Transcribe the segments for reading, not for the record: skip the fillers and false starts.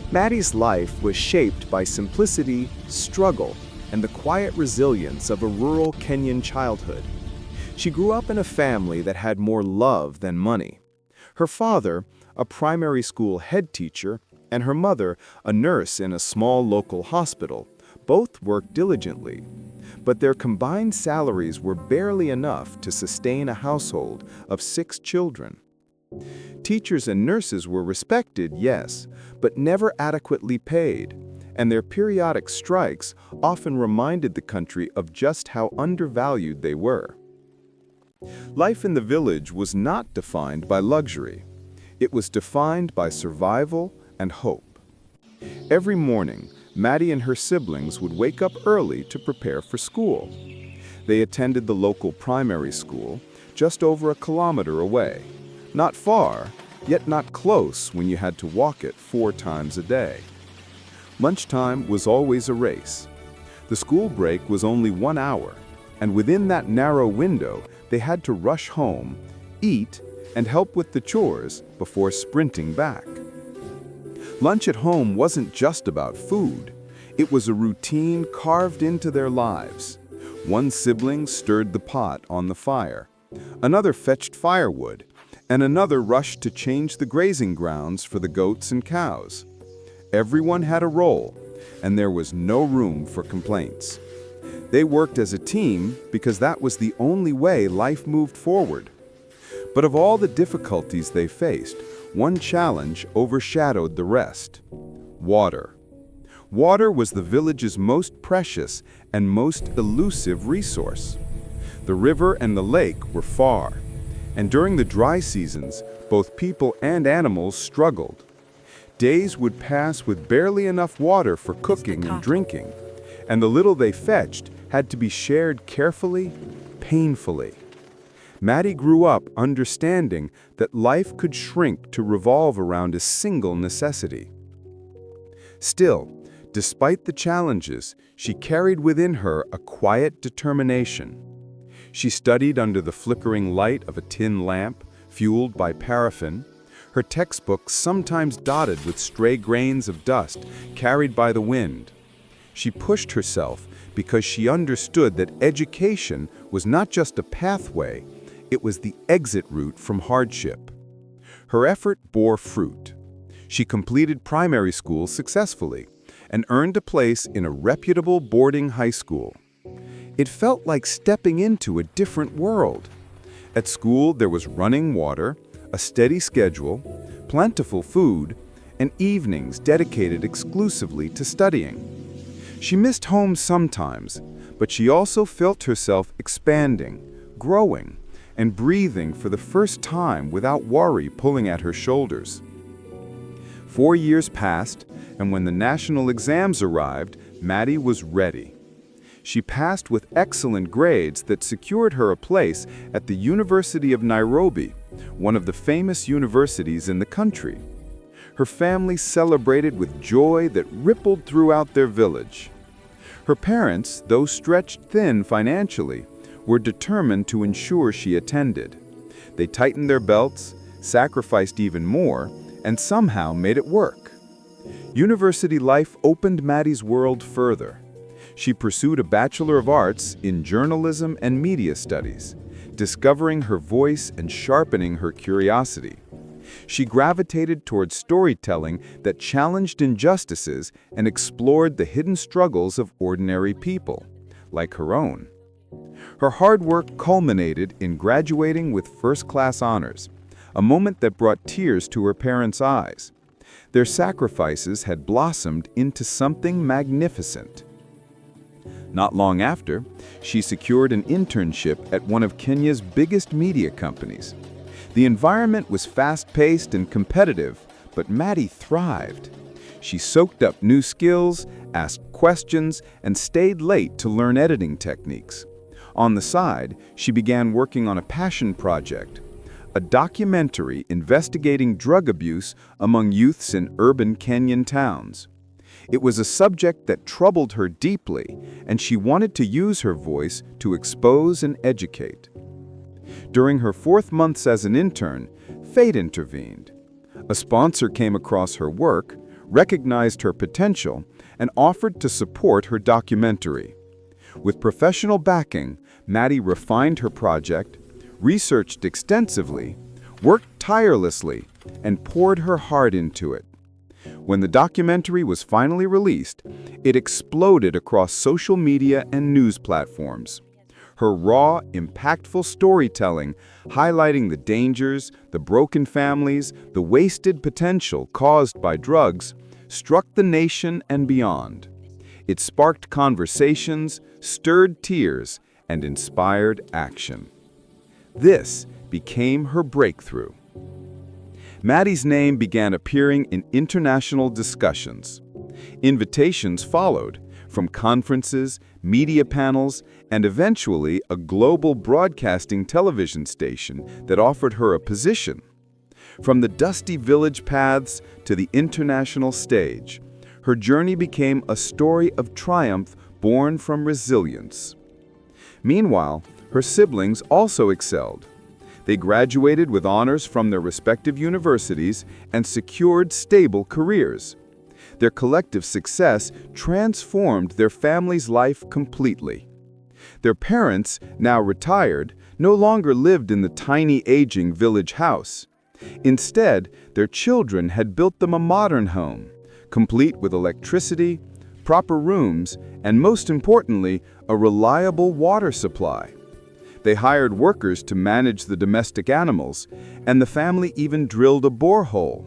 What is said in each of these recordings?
Matty's life was shaped by simplicity, struggle, and the quiet resilience of a rural Kenyan childhood. She grew up in a family that had more love than money. Her father, a primary school head teacher, and her mother, a nurse in a small local hospital, both worked diligently. But their combined salaries were barely enough to sustain a household of 6 children. Teachers and nurses were respected, yes, but never adequately paid, and their periodic strikes often reminded the country of just how undervalued they were. Life in the village was not defined by luxury. It was defined by survival and hope. Every morning, Matty and her siblings would wake up early to prepare for school. They attended the local primary school, just over a kilometer away. Not far, yet not close when you had to walk it 4 times a day. Lunchtime was always a race. The school break was only 1 hour, and within that narrow window, they had to rush home, eat, and help with the chores before sprinting back. Lunch at home wasn't just about food. It was a routine carved into their lives. One sibling stirred the pot on the fire. Another fetched firewood, and another rushed to change the grazing grounds for the goats and cows. Everyone had a role, and there was no room for complaints. They worked as a team because that was the only way life moved forward. But of all the difficulties they faced, one challenge overshadowed the rest: water. Water was the village's most precious and most elusive resource. The river and the lake were far, and during the dry seasons, both people and animals struggled. Days would pass with barely enough water for cooking and drinking, and the little they fetched had to be shared carefully, painfully. Matty grew up understanding that life could shrink to revolve around a single necessity. Still, despite the challenges, she carried within her a quiet determination. She studied under the flickering light of a tin lamp, fueled by paraffin, her textbooks sometimes dotted with stray grains of dust carried by the wind. She pushed herself because she understood that education was not just a pathway, it was the exit route from hardship. Her effort bore fruit. She completed primary school successfully and earned a place in a reputable boarding high school. It felt like stepping into a different world. At school, there was running water, a steady schedule, plentiful food, and evenings dedicated exclusively to studying. She missed home sometimes, but she also felt herself expanding, growing, and breathing for the first time without worry pulling at her shoulders. 4 years passed, and when the national exams arrived, Matty was ready. She passed with excellent grades that secured her a place at the University of Nairobi, one of the famous universities in the country. Her family celebrated with joy that rippled throughout their village. Her parents, though stretched thin financially, were determined to ensure she attended. They tightened their belts, sacrificed even more, and somehow made it work. University life opened Matty's world further. She pursued a Bachelor of Arts in Journalism and Media Studies, discovering her voice and sharpening her curiosity. She gravitated towards storytelling that challenged injustices and explored the hidden struggles of ordinary people, like her own. Her hard work culminated in graduating with first-class honors, a moment that brought tears to her parents' eyes. Their sacrifices had blossomed into something magnificent. Not long after, she secured an internship at one of Kenya's biggest media companies. The environment was fast-paced and competitive, but Matty thrived. She soaked up new skills, asked questions, and stayed late to learn editing techniques. On the side, she began working on a passion project, a documentary investigating drug abuse among youths in urban Kenyan towns. It was a subject that troubled her deeply, and she wanted to use her voice to expose and educate. During her 4th months as an intern, fate intervened. A sponsor came across her work, recognized her potential, and offered to support her documentary. With professional backing, Matty refined her project, researched extensively, worked tirelessly, and poured her heart into it. When the documentary was finally released, it exploded across social media and news platforms. Her raw, impactful storytelling, highlighting the dangers, the broken families, the wasted potential caused by drugs, struck the nation and beyond. It sparked conversations, stirred tears, and inspired action. This became her breakthrough. Matty's name began appearing in international discussions. Invitations followed, from conferences, media panels, and eventually a global broadcasting television station that offered her a position. From the dusty village paths to the international stage, her journey became a story of triumph born from resilience. Meanwhile, her siblings also excelled. They graduated with honors from their respective universities and secured stable careers. Their collective success transformed their family's life completely. Their parents, now retired, no longer lived in the tiny, aging village house. Instead, their children had built them a modern home, complete with electricity, proper rooms, and most importantly, a reliable water supply. They hired workers to manage the domestic animals, and the family even drilled a borehole.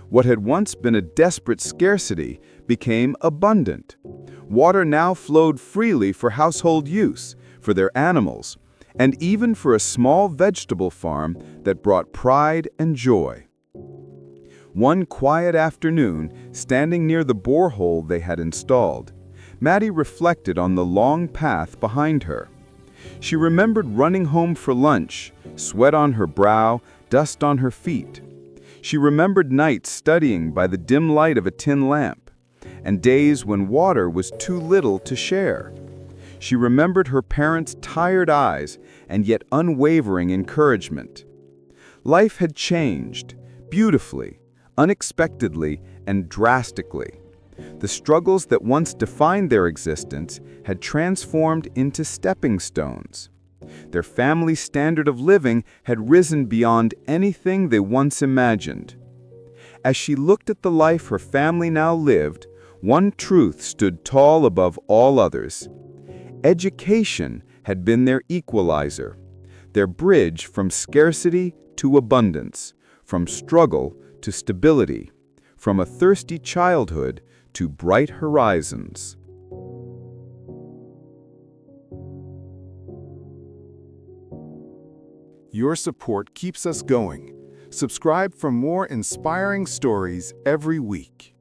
What had once been a desperate scarcity became abundant. Water now flowed freely for household use, for their animals, and even for a small vegetable farm that brought pride and joy. One quiet afternoon, standing near the borehole they had installed, Matty reflected on the long path behind her. She remembered running home for lunch, sweat on her brow, dust on her feet. She remembered nights studying by the dim light of a tin lamp, and days when water was too little to share. She remembered her parents' tired eyes and yet unwavering encouragement. Life had changed, beautifully, unexpectedly, and drastically. The struggles that once defined their existence had transformed into stepping stones. Their family's standard of living had risen beyond anything they once imagined. As she looked at the life her family now lived, one truth stood tall above all others. Education had been their equalizer, their bridge from scarcity to abundance, from struggle to stability, from a thirsty childhood to bright horizons. Your support keeps us going. Subscribe for more inspiring stories every week.